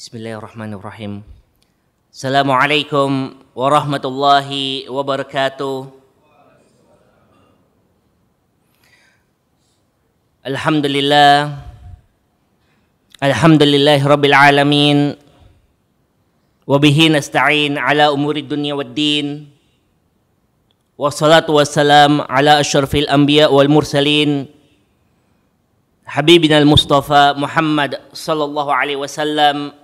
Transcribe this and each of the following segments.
Bismillahirrahmanirrahim. Assalamualaikum warahmatullahi wabarakatuh. Alhamdulillah. Alhamdulillahi rabbil alamin. Wabihi nasta'in ala umuri dunya waddin. Wassalatu wassalam ala asyrafil anbiya wal mursalin. Habibina al-Mustafa Muhammad sallallahu alaihi wasallam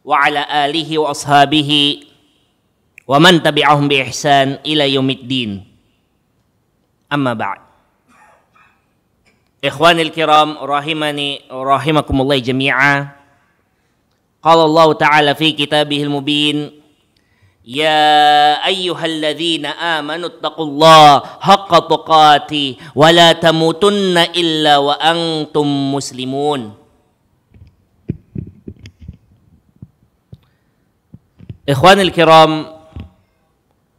wa ala alihi wa ashabihi wa man tabi'ahum bi ihsan ila yaumiddin. Amma ba'd. Ikhwanil kiram rahimani rahimakumullah jami'a. Qala Allah Ta'ala fi kitabihil mubin, ya ayyuhalladzina amanu taqullaha haqqa tuqatih wa la tamutunna illa wa antum muslimun. Ikhwanil kiram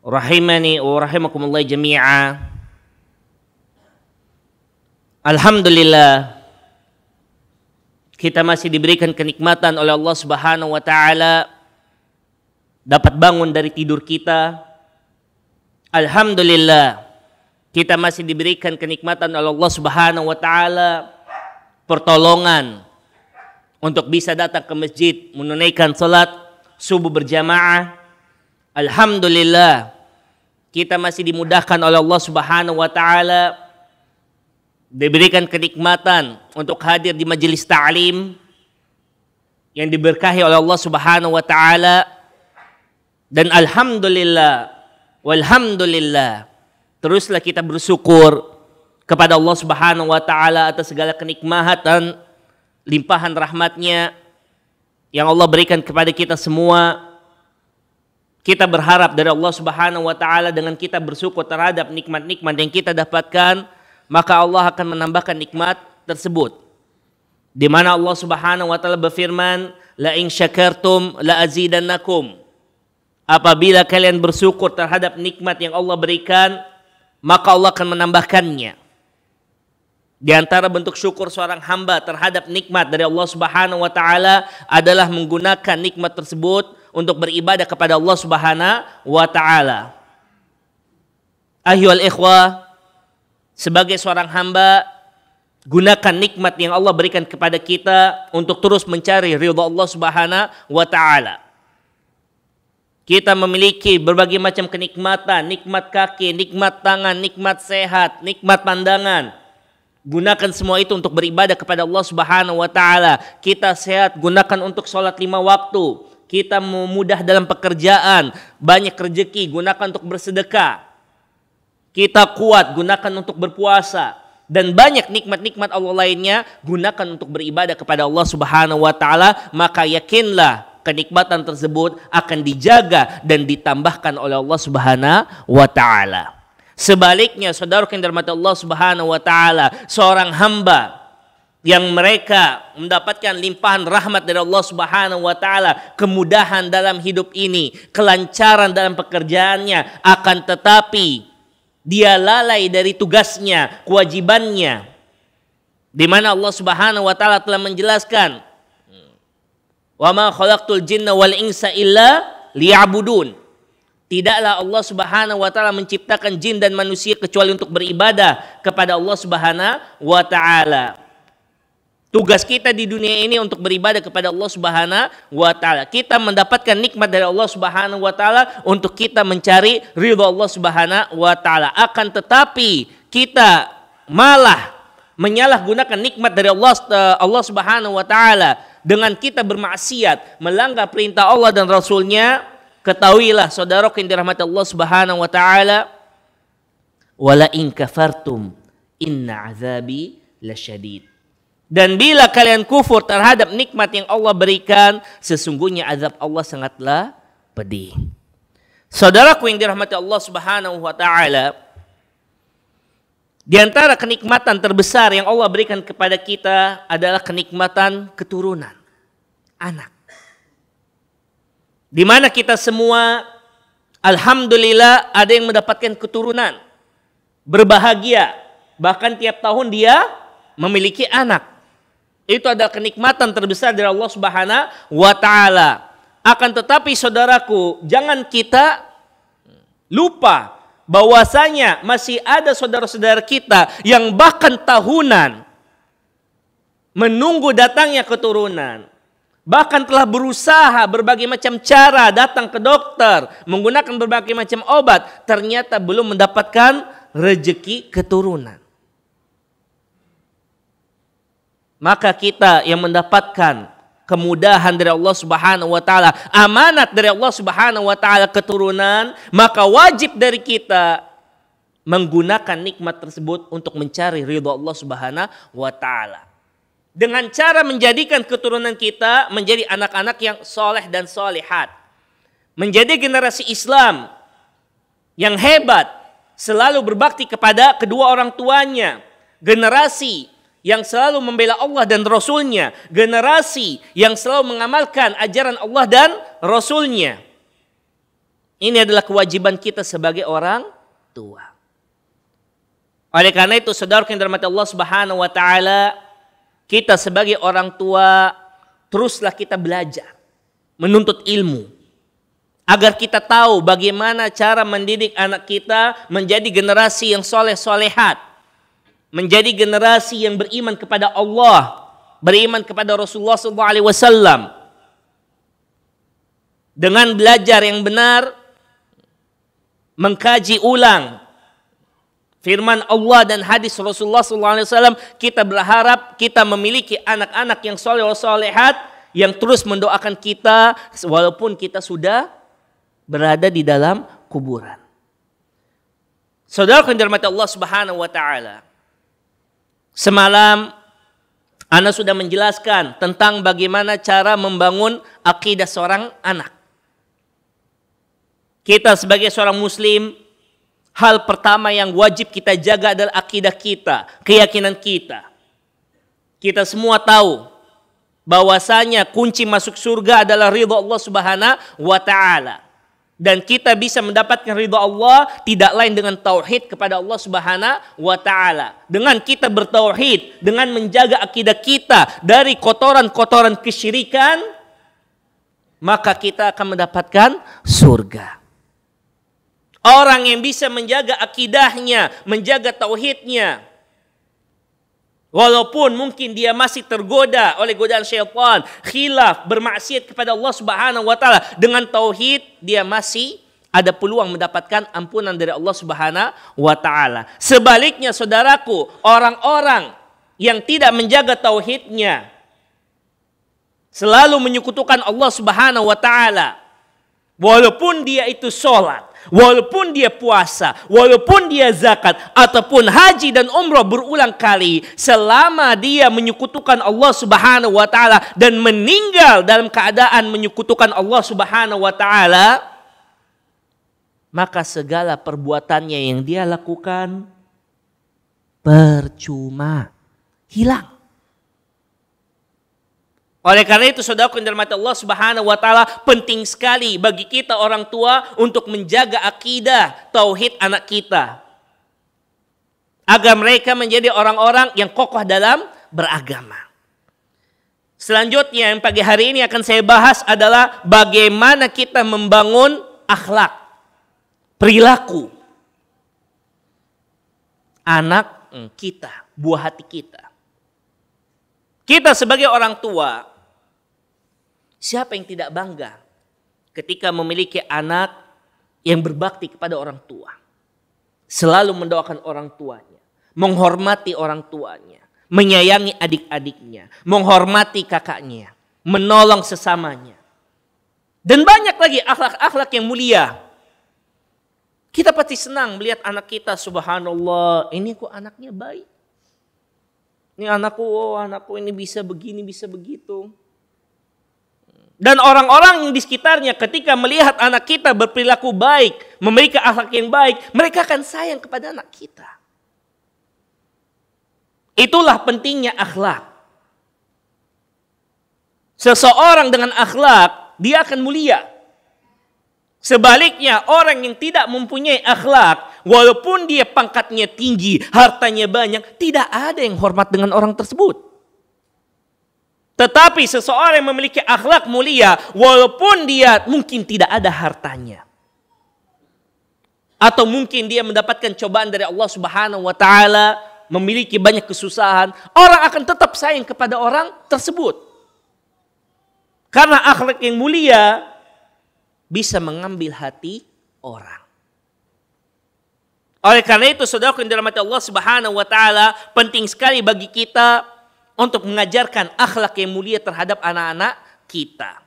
rahimani wa rahimakumullah jami'a. Alhamdulillah, kita masih diberikan kenikmatan oleh Allah Subhanahu wa taala dapat bangun dari tidur kita. Alhamdulillah, kita masih diberikan kenikmatan oleh Allah Subhanahu wa taala pertolongan untuk bisa datang ke masjid menunaikan salat subuh berjamaah. Alhamdulillah, kita masih dimudahkan oleh Allah Subhanahu wa taala, diberikan kenikmatan untuk hadir di majelis ta'lim yang diberkahi oleh Allah Subhanahu wa taala. Dan alhamdulillah, walhamdulillah, teruslah kita bersyukur kepada Allah Subhanahu wa taala atas segala kenikmatan, limpahan rahmatnya yang Allah berikan kepada kita semua. Kita berharap dari Allah Subhanahu wa taala dengan kita bersyukur terhadap nikmat-nikmat yang kita dapatkan, maka Allah akan menambahkan nikmat tersebut. Di mana Allah Subhanahu wa taala berfirman, la in syakartum la azidannakum. Apabila kalian bersyukur terhadap nikmat yang Allah berikan, maka Allah akan menambahkannya. Di antara bentuk syukur seorang hamba terhadap nikmat dari Allah Subhanahu wa taala adalah menggunakan nikmat tersebut untuk beribadah kepada Allah Subhanahu wa taala. Ayyuhal ikhwah, sebagai seorang hamba, gunakan nikmat yang Allah berikan kepada kita untuk terus mencari ridha Allah Subhanahu wa taala. Kita memiliki berbagai macam kenikmatan, nikmat kaki, nikmat tangan, nikmat sehat, nikmat pandangan. Gunakan semua itu untuk beribadah kepada Allah Subhanahu wa taala. Kita sehat, gunakan untuk sholat 5 waktu. Kita mudah dalam pekerjaan, banyak rezeki, gunakan untuk bersedekah. Kita kuat, gunakan untuk berpuasa. Dan banyak nikmat-nikmat Allah lainnya, gunakan untuk beribadah kepada Allah Subhanahu wa taala. Maka yakinlah kenikmatan tersebut akan dijaga dan ditambahkan oleh Allah Subhanahu wa taala. Sebaliknya, saudara yang dirahmati Allah Subhanahu wa taala, seorang hamba yang mereka mendapatkan limpahan rahmat dari Allah Subhanahu wa taala, kemudahan dalam hidup ini, kelancaran dalam pekerjaannya, akan tetapi dia lalai dari tugasnya, kewajibannya. Di mana Allah Subhanahu wa taala telah menjelaskan, wa ma khalaqtul jinna wal insa illa liya'budun. Tidaklah Allah Subhanahu wa taala menciptakan jin dan manusia kecuali untuk beribadah kepada Allah Subhanahu wa taala. Tugas kita di dunia ini untuk beribadah kepada Allah Subhanahu wa taala. Kita mendapatkan nikmat dari Allah Subhanahu wa taala untuk kita mencari ridha Allah Subhanahu wa taala. Akan tetapi kita malah menyalahgunakan nikmat dari Allah Subhanahu wa taala dengan kita bermaksiat, melanggar perintah Allah dan Rasulnya. Ketahuilah saudara yang dirahmati Allah Subhanahu wa taala, wala in kafartum inna azabi lasyadid. Dan bila kalian kufur terhadap nikmat yang Allah berikan, sesungguhnya azab Allah sangatlah pedih. Saudaraku yang dirahmati Allah Subhanahu wa taala, di antara kenikmatan terbesar yang Allah berikan kepada kita adalah kenikmatan keturunan, anak. Di mana kita semua, alhamdulillah, ada yang mendapatkan keturunan, berbahagia, bahkan tiap tahun dia memiliki anak. Itu adalah kenikmatan terbesar dari Allah Subhanahu wa taala. Akan tetapi saudaraku, jangan kita lupa bahwasanya masih ada saudara-saudara kita yang bahkan tahunan menunggu datangnya keturunan. Bahkan telah berusaha berbagai macam cara datang ke dokter, menggunakan berbagai macam obat, ternyata belum mendapatkan rezeki keturunan. Maka kita yang mendapatkan kemudahan dari Allah Subhanahu wa taala, amanat dari Allah Subhanahu wa taala keturunan, maka wajib dari kita menggunakan nikmat tersebut untuk mencari ridha Allah Subhanahu wa taala. Dengan cara menjadikan keturunan kita menjadi anak-anak yang soleh dan solehat. Menjadi generasi Islam yang hebat, selalu berbakti kepada kedua orang tuanya. Generasi yang selalu membela Allah dan Rasulnya, generasi yang selalu mengamalkan ajaran Allah dan Rasulnya. Ini adalah kewajiban kita sebagai orang tua. Oleh karena itu, saudara yang dirahmati Allah Subhanahu wa taala, kita sebagai orang tua teruslah kita belajar, menuntut ilmu, agar kita tahu bagaimana cara mendidik anak kita menjadi generasi yang soleh-solehat, menjadi generasi yang beriman kepada Allah, beriman kepada Rasulullah SAW. Dengan belajar yang benar, mengkaji ulang firman Allah dan hadis Rasulullah SAW, kita berharap kita memiliki anak-anak yang soleh-solehat, yang terus mendoakan kita walaupun kita sudah berada di dalam kuburan. Saudara yang dirahmati Allah Subhanahu wa taala, semalam Ana sudah menjelaskan tentang bagaimana cara membangun akidah seorang anak. Kita sebagai seorang muslim, hal pertama yang wajib kita jaga adalah akidah kita, keyakinan kita. Kita semua tahu bahwasanya kunci masuk surga adalah ridha Allah Subhanahu wa taala. Dan kita bisa mendapatkan ridha Allah tidak lain dengan tauhid kepada Allah Subhanahu wa taala. Dengan kita bertauhid, dengan menjaga akidah kita dari kotoran-kotoran kesyirikan, maka kita akan mendapatkan surga. Orang yang bisa menjaga akidahnya, menjaga tauhidnya, walaupun mungkin dia masih tergoda oleh godaan syaitan, khilaf, bermaksiat kepada Allah Subhanahu wa taala, dengan tauhid dia masih ada peluang mendapatkan ampunan dari Allah Subhanahu wa taala. Sebaliknya saudaraku, orang-orang yang tidak menjaga tauhidnya, selalu menyekutukan Allah Subhanahu wa taala, walaupun dia itu sholat, walaupun dia puasa, walaupun dia zakat, ataupun haji dan umrah berulang kali, selama dia menyekutukan Allah Subhanahu wa taala dan meninggal dalam keadaan menyekutukan Allah Subhanahu wa taala, maka segala perbuatannya yang dia lakukan percuma, hilang. Oleh karena itu saudaraku yang dirahmati Allah Subhanahu wa taala, penting sekali bagi kita orang tua untuk menjaga akidah tauhid anak kita, agar mereka menjadi orang-orang yang kokoh dalam beragama. Selanjutnya yang pagi hari ini akan saya bahas adalah bagaimana kita membangun akhlak, perilaku anak kita, buah hati kita. Kita sebagai orang tua, siapa yang tidak bangga ketika memiliki anak yang berbakti kepada orang tua, selalu mendoakan orang tuanya, menghormati orang tuanya, menyayangi adik-adiknya, menghormati kakaknya, menolong sesamanya, dan banyak lagi akhlak-akhlak yang mulia. Kita pasti senang melihat anak kita, subhanallah, ini kok anaknya baik. Ini anakku ini bisa begini, bisa begitu. Dan orang-orang yang di sekitarnya ketika melihat anak kita berperilaku baik, memiliki akhlak yang baik, mereka akan sayang kepada anak kita. Itulah pentingnya akhlak. Seseorang dengan akhlak, dia akan mulia. Sebaliknya, orang yang tidak mempunyai akhlak, walaupun dia pangkatnya tinggi, hartanya banyak, tidak ada yang hormat dengan orang tersebut. Tetapi seseorang yang memiliki akhlak mulia, walaupun dia mungkin tidak ada hartanya, atau mungkin dia mendapatkan cobaan dari Allah Subhanahu wa taala, memiliki banyak kesusahan, orang akan tetap sayang kepada orang tersebut. Karena akhlak yang mulia bisa mengambil hati orang. Oleh karena itu, saudara yang dirahmati Allah Subhanahu wa taala, penting sekali bagi kita untuk mengajarkan akhlak yang mulia terhadap anak-anak kita.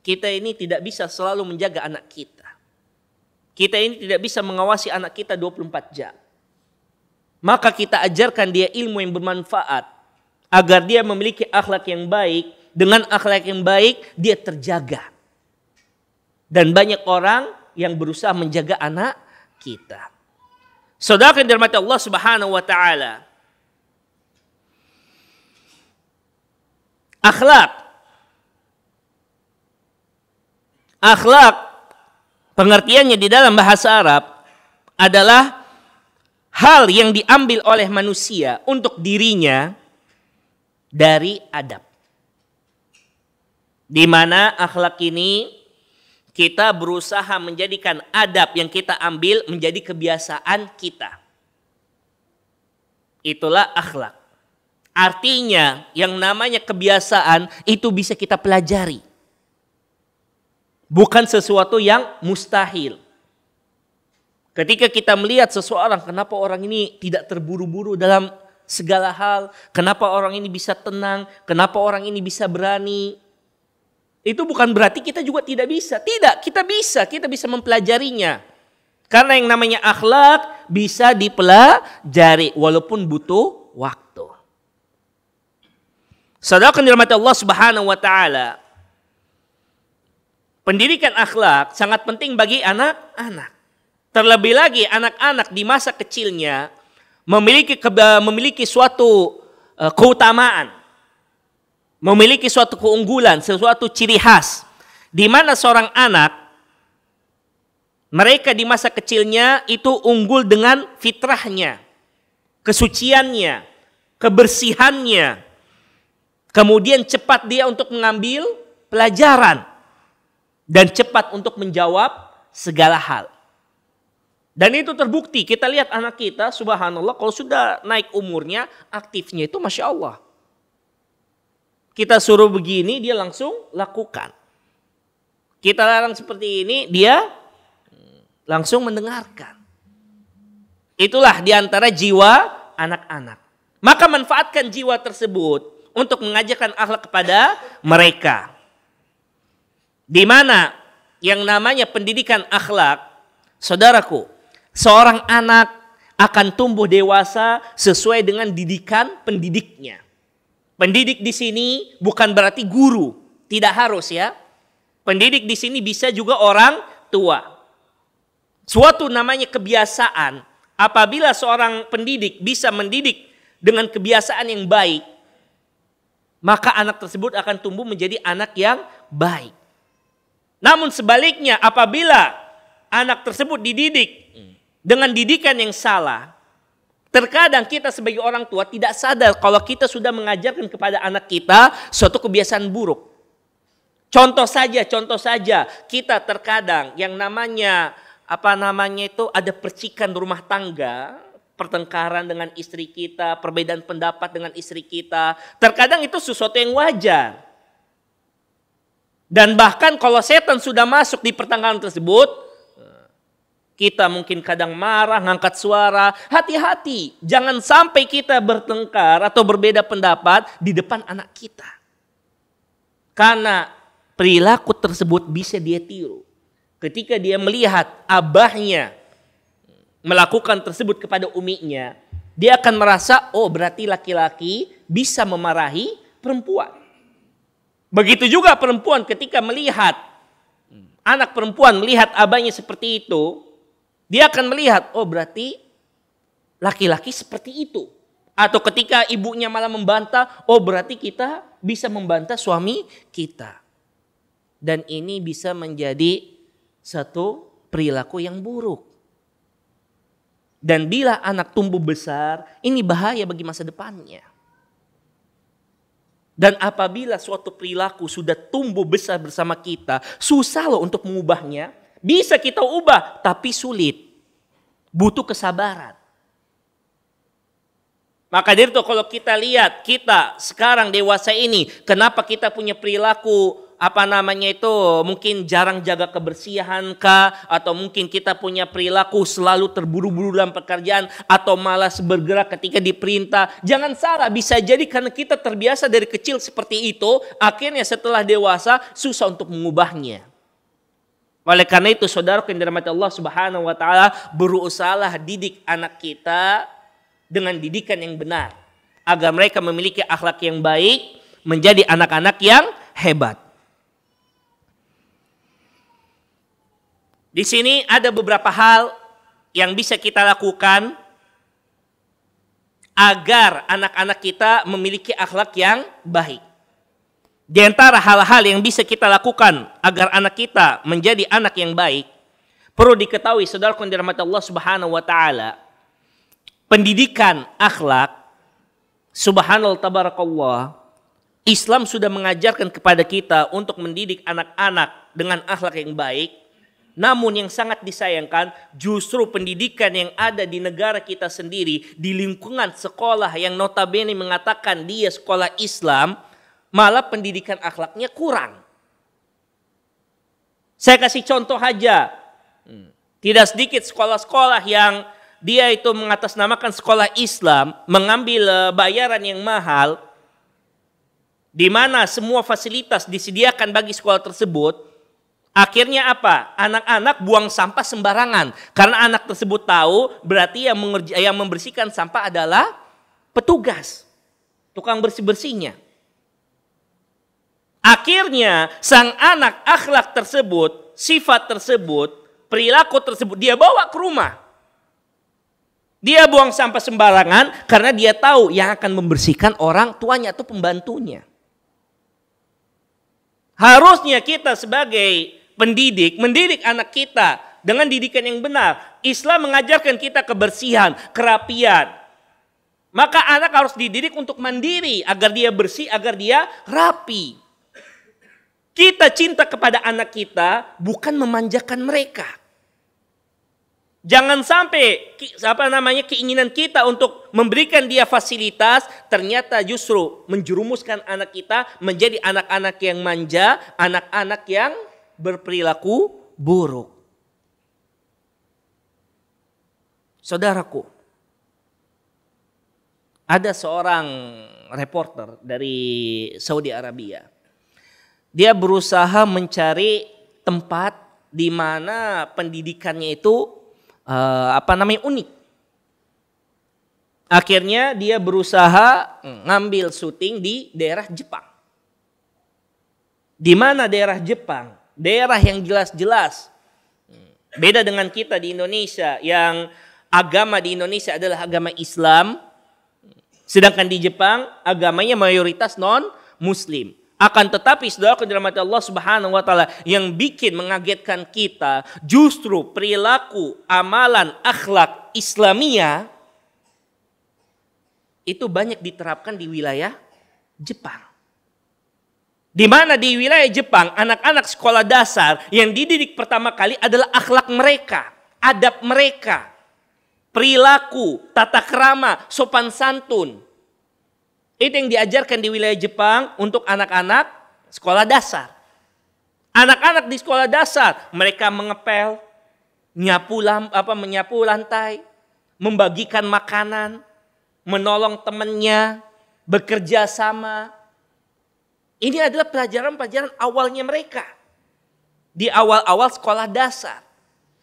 Kita ini tidak bisa selalu menjaga anak kita. Kita ini tidak bisa mengawasi anak kita 24 jam. Maka kita ajarkan dia ilmu yang bermanfaat agar dia memiliki akhlak yang baik. Dengan akhlak yang baik dia terjaga. Dan banyak orang yang berusaha menjaga anak kita. Saudara yang dirahmati Allah Subhanahu wa taala, akhlak pengertiannya di dalam bahasa Arab adalah hal yang diambil oleh manusia untuk dirinya dari adab. Di mana akhlak ini kita berusaha menjadikan adab yang kita ambil menjadi kebiasaan kita. Itulah akhlak. Artinya yang namanya kebiasaan itu bisa kita pelajari. Bukan sesuatu yang mustahil. Ketika kita melihat seseorang, kenapa orang ini tidak terburu-buru dalam segala hal, kenapa orang ini bisa tenang, kenapa orang ini bisa berani, itu bukan berarti kita juga tidak bisa. Tidak, kita bisa mempelajarinya. Karena yang namanya akhlak bisa dipelajari walaupun butuh waktu. Saudara yang dirahmati Allah Subhanahu wa taala, pendidikan akhlak sangat penting bagi anak-anak. Terlebih lagi anak-anak di masa kecilnya memiliki suatu keutamaan, memiliki suatu keunggulan, sesuatu ciri khas, di mana seorang anak mereka di masa kecilnya itu unggul dengan fitrahnya, kesuciannya, kebersihannya. Kemudian cepat dia untuk mengambil pelajaran dan cepat untuk menjawab segala hal. Dan itu terbukti, kita lihat anak kita, subhanallah, kalau sudah naik umurnya, aktifnya itu Masya Allah. Kita suruh begini, dia langsung lakukan. Kita larang seperti ini, dia langsung mendengarkan. Itulah diantara jiwa anak-anak. Maka manfaatkan jiwa tersebut untuk mengajarkan akhlak kepada mereka. Di mana yang namanya pendidikan akhlak, saudaraku, seorang anak akan tumbuh dewasa sesuai dengan didikan pendidiknya. Pendidik di sini bukan berarti guru, tidak harus ya. Pendidik di sini bisa juga orang tua. Suatu namanya kebiasaan, apabila seorang pendidik bisa mendidik dengan kebiasaan yang baik, maka anak tersebut akan tumbuh menjadi anak yang baik. Namun sebaliknya, apabila anak tersebut dididik dengan didikan yang salah, terkadang kita sebagai orang tua tidak sadar kalau kita sudah mengajarkan kepada anak kita suatu kebiasaan buruk. Contoh saja, kita terkadang yang namanya ada percikan rumah tangga, pertengkaran dengan istri kita, perbedaan pendapat dengan istri kita. Terkadang itu sesuatu yang wajar. Dan bahkan kalau setan sudah masuk di pertengkaran tersebut, kita mungkin kadang marah, ngangkat suara. Hati-hati, jangan sampai kita bertengkar atau berbeda pendapat di depan anak kita. Karena perilaku tersebut bisa dia tiru. Ketika dia melihat abahnya melakukan tersebut kepada uminya, dia akan merasa, oh berarti laki-laki bisa memarahi perempuan. Begitu juga perempuan ketika melihat anak perempuan melihat abahnya seperti itu, dia akan melihat, oh berarti laki-laki seperti itu. Atau ketika ibunya malah membantah, oh berarti kita bisa membantah suami kita. Dan ini bisa menjadi satu perilaku yang buruk. Dan bila anak tumbuh besar, ini bahaya bagi masa depannya. Dan apabila suatu perilaku sudah tumbuh besar bersama kita, susah loh untuk mengubahnya. Bisa kita ubah, tapi sulit. Butuh kesabaran. Maka dari itu kalau kita lihat, kita sekarang dewasa ini, kenapa kita punya perilaku mungkin jarang jaga kebersihan kah, atau mungkin kita punya perilaku selalu terburu-buru dalam pekerjaan, atau malas bergerak ketika diperintah. Jangan salah, bisa jadi karena kita terbiasa dari kecil seperti itu, akhirnya setelah dewasa susah untuk mengubahnya. Oleh karena itu, saudara yang dirahmati Allah Subhanahu wa taala, berusahalah didik anak kita dengan didikan yang benar, agar mereka memiliki akhlak yang baik, menjadi anak-anak yang hebat. Di sini ada beberapa hal yang bisa kita lakukan agar anak-anak kita memiliki akhlak yang baik. Di antara hal-hal yang bisa kita lakukan agar anak kita menjadi anak yang baik, perlu diketahui saudara yang dirahmati Allah Subhanahu wa taala, pendidikan akhlak, subhanallah tabarakallah, Islam sudah mengajarkan kepada kita untuk mendidik anak-anak dengan akhlak yang baik. Namun yang sangat disayangkan, justru pendidikan yang ada di negara kita sendiri, di lingkungan sekolah yang notabene mengatakan dia sekolah Islam, malah pendidikan akhlaknya kurang. Saya kasih contoh aja. Tidak sedikit sekolah-sekolah yang dia itu mengatasnamakan sekolah Islam, mengambil bayaran yang mahal, di mana semua fasilitas disediakan bagi sekolah tersebut. Akhirnya apa? Anak-anak buang sampah sembarangan. Karena anak tersebut tahu berarti yang membersihkan sampah adalah petugas, tukang bersih-bersihnya. Akhirnya sang anak akhlak tersebut, sifat tersebut, perilaku tersebut dia bawa ke rumah. Dia buang sampah sembarangan karena dia tahu yang akan membersihkan orang tuanya atau pembantunya. Harusnya kita sebagai pendidik, mendidik anak kita dengan didikan yang benar. Islam mengajarkan kita kebersihan, kerapian. Maka anak harus dididik untuk mandiri, agar dia bersih, agar dia rapi. Kita cinta kepada anak kita bukan memanjakan mereka. Jangan sampai keinginan kita untuk memberikan dia fasilitas ternyata justru menjerumuskan anak kita menjadi anak-anak yang manja, anak-anak yang berperilaku buruk. Saudaraku, ada seorang reporter dari Saudi Arabia. Dia berusaha mencari tempat di mana pendidikannya itu unik. Akhirnya dia berusaha ngambil syuting di daerah Jepang. Di mana daerah Jepang? Daerah yang jelas-jelas beda dengan kita di Indonesia, yang agama di Indonesia adalah agama Islam, sedangkan di Jepang agamanya mayoritas non-Muslim. Akan tetapi saudara yang dirahmati Allah Subhanahu wa taala, yang bikin mengagetkan kita justru perilaku, amalan, akhlak Islamiyah itu banyak diterapkan di wilayah Jepang. Di mana di wilayah Jepang, anak-anak sekolah dasar yang dididik pertama kali adalah akhlak mereka, adab mereka, perilaku, tata krama, sopan santun. Itu yang diajarkan di wilayah Jepang untuk anak-anak sekolah dasar. Anak-anak di sekolah dasar, mereka mengepel, menyapu lantai, membagikan makanan, menolong temannya, bekerja sama. Ini adalah pelajaran-pelajaran awalnya mereka. Di awal-awal sekolah dasar.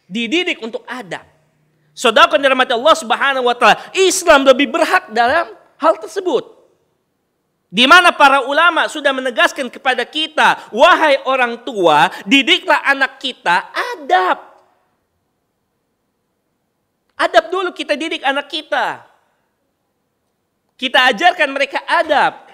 Dididik untuk adab. Saudara yang dirahmati Allah Subhanahu wa taala, Islam lebih berhak dalam hal tersebut. Di mana para ulama sudah menegaskan kepada kita, wahai orang tua, didiklah anak kita adab. Adab dulu kita didik anak kita. Kita ajarkan mereka adab.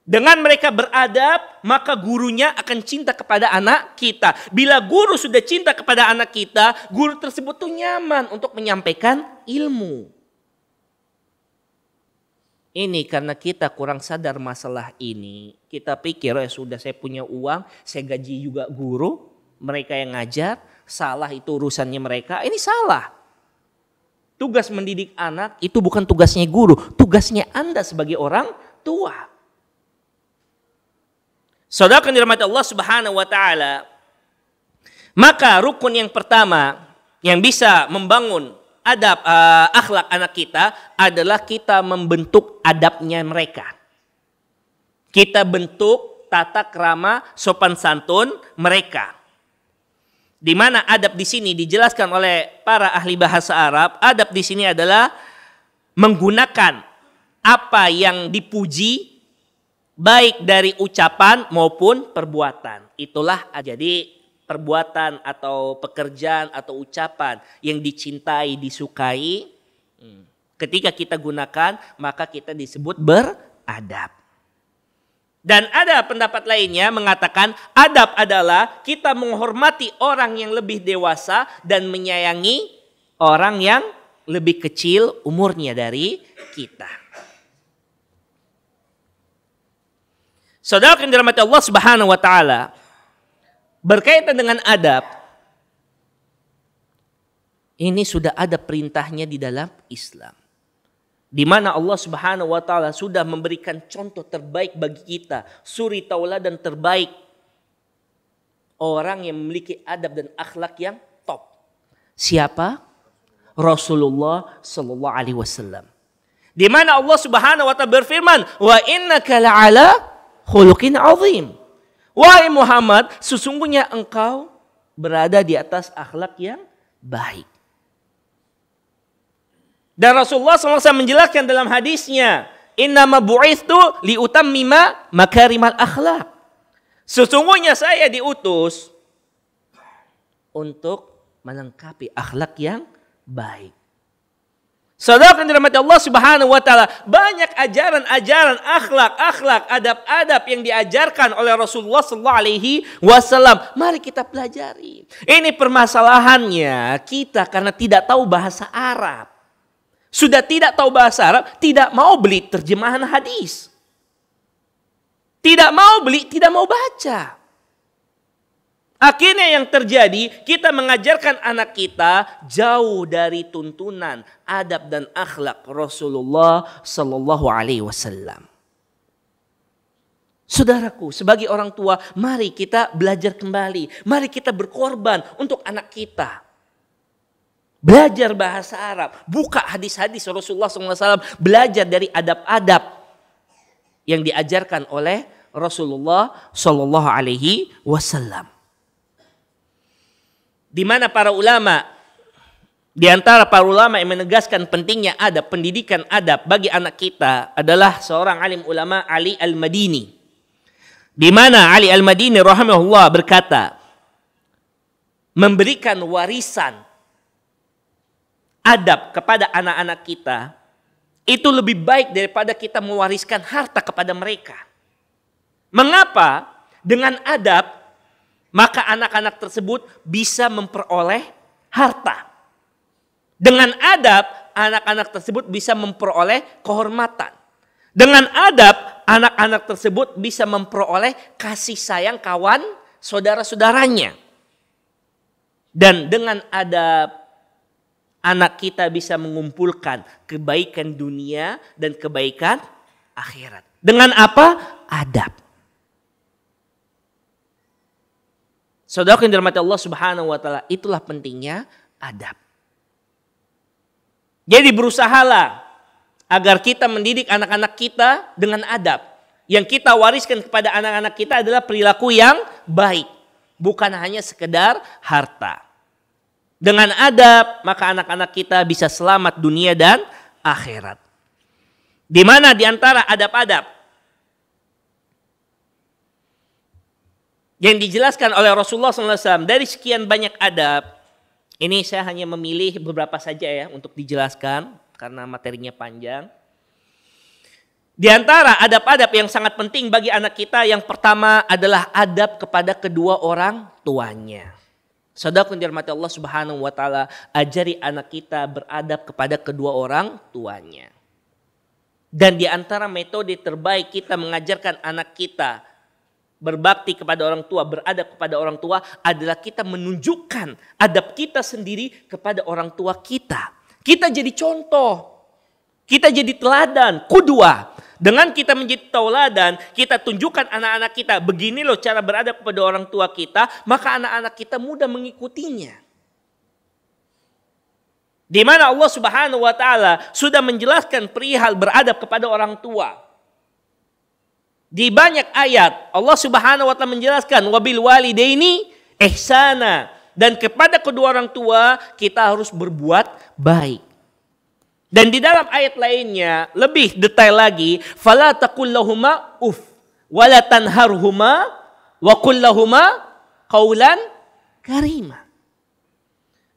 Dengan mereka beradab, maka gurunya akan cinta kepada anak kita. Bila guru sudah cinta kepada anak kita, guru tersebut tuh nyaman untuk menyampaikan ilmu. Ini karena kita kurang sadar masalah ini. Kita pikir ya sudah saya punya uang, saya gaji juga guru, mereka yang ngajar, salah itu urusannya mereka. Ini salah. Tugas mendidik anak itu bukan tugasnya guru, tugasnya Anda sebagai orang tua. Saudara yang dirahmati Allah Subhanahu wa taala, maka rukun yang pertama yang bisa membangun adab akhlak anak kita adalah kita membentuk adabnya mereka. Kita bentuk tata krama sopan santun mereka. Di mana adab di sini dijelaskan oleh para ahli bahasa Arab, adab di sini adalah menggunakan apa yang dipuji baik dari ucapan maupun perbuatan. Itulah jadi perbuatan atau pekerjaan atau ucapan yang dicintai, disukai, ketika kita gunakan maka kita disebut beradab. Dan ada pendapat lainnya mengatakan adab adalah kita menghormati orang yang lebih dewasa dan menyayangi orang yang lebih kecil umurnya dari kita. Saudara yang dirahmati Allah Subhanahu wa taala, berkaitan dengan adab, ini sudah ada perintahnya di dalam Islam. Di mana Allah Subhanahu wa taala sudah memberikan contoh terbaik bagi kita, suri tauladan terbaik orang yang memiliki adab dan akhlak yang top. Siapa? Rasulullah sallallahu alaihi wasallam. Di mana Allah Subhanahu wa taala berfirman, "Wa innaka la'ala khuluqin 'azim." Wahai Muhammad, sesungguhnya engkau berada di atas akhlak yang baik. Dan Rasulullah SAW menjelaskan dalam hadisnya, innama bu'ithtu liutammima makarimal akhlak. Sesungguhnya saya diutus untuk melengkapi akhlak yang baik. Saudara yang dirahmati Allah Subhanahu wa taala, banyak ajaran-ajaran akhlak, adab-adab yang diajarkan oleh Rasulullah sallallahu alaihi wasallam. Mari kita pelajari. Ini permasalahannya kita karena tidak tahu bahasa Arab. Sudah tidak tahu bahasa Arab, tidak mau beli terjemahan hadis. Tidak mau beli, tidak mau baca. Akhirnya yang terjadi, kita mengajarkan anak kita jauh dari tuntunan adab dan akhlak Rasulullah sallallahu alaihi wasallam. Saudaraku, sebagai orang tua, mari kita belajar kembali. Mari kita berkorban untuk anak kita. Belajar bahasa Arab, buka hadis-hadis Rasulullah SAW, belajar dari adab-adab yang diajarkan oleh Rasulullah Sallallahu Alaihi Wasallam. Di mana para ulama, di antara para ulama yang menegaskan pentingnya adab, pendidikan adab bagi anak kita adalah seorang alim ulama Ali Al-Madini. Di mana Ali Al-Madini rahimahullah berkata, memberikan warisan adab kepada anak-anak kita itu lebih baik daripada kita mewariskan harta kepada mereka. Mengapa? Dengan adab maka anak-anak tersebut bisa memperoleh harta. Dengan adab anak-anak tersebut bisa memperoleh kehormatan. Dengan adab anak-anak tersebut bisa memperoleh kasih sayang kawan saudara-saudaranya. Dan dengan adab anak kita bisa mengumpulkan kebaikan dunia dan kebaikan akhirat. Dengan apa? Adab. Saudara yang dirahmati Allah Subhanahu wa taala, itulah pentingnya adab. Jadi berusahalah agar kita mendidik anak-anak kita dengan adab. Yang kita wariskan kepada anak-anak kita adalah perilaku yang baik, bukan hanya sekedar harta. Dengan adab, maka anak-anak kita bisa selamat dunia dan akhirat. Di mana di antara adab-adab yang dijelaskan oleh Rasulullah SAW dari sekian banyak adab, ini saya hanya memilih beberapa saja ya untuk dijelaskan karena materinya panjang. Di antara adab-adab yang sangat penting bagi anak kita, yang pertama adalah adab kepada kedua orang tuanya. Saudara yang dirahmati Allah Subhanahu wa taala, ajari anak kita beradab kepada kedua orang tuanya. Dan di antara metode terbaik kita mengajarkan anak kita berbakti kepada orang tua, beradab kepada orang tua adalah kita menunjukkan adab kita sendiri kepada orang tua kita. Kita jadi contoh, kita jadi teladan, qudwah. Dengan kita menjadi tauladan, kita tunjukkan anak-anak kita, begini loh cara beradab kepada orang tua kita, maka anak-anak kita mudah mengikutinya. Di mana Allah Subhanahu wa taala sudah menjelaskan perihal beradab kepada orang tua. Di banyak ayat Allah Subhanahu wa taala menjelaskan wabil walidaini ihsana, dan kepada kedua orang tua kita harus berbuat baik. Dan di dalam ayat lainnya lebih detail lagi, fala taqul lahuma uff wala tanharhuma wa qul lahuma qaulan karima.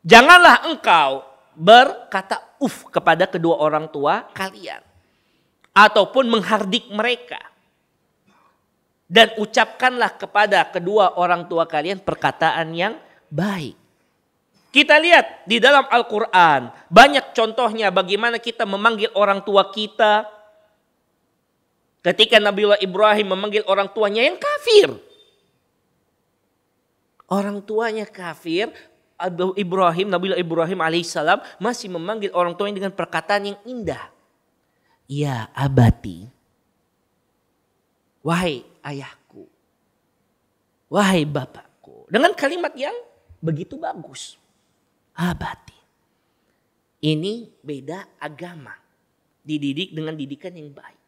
Janganlah engkau berkata uff kepada kedua orang tua kalian ataupun menghardik mereka. Dan ucapkanlah kepada kedua orang tua kalian perkataan yang baik. Kita lihat di dalam Al-Quran banyak contohnya bagaimana kita memanggil orang tua kita. Ketika Nabiullah Ibrahim memanggil orang tuanya yang kafir. Orang tuanya kafir, Nabiullah Ibrahim alaihissalam masih memanggil orang tuanya dengan perkataan yang indah. Ya abati, wahai ayahku, wahai bapakku. Dengan kalimat yang begitu bagus. Abati. Ini beda agama. Dididik dengan didikan yang baik.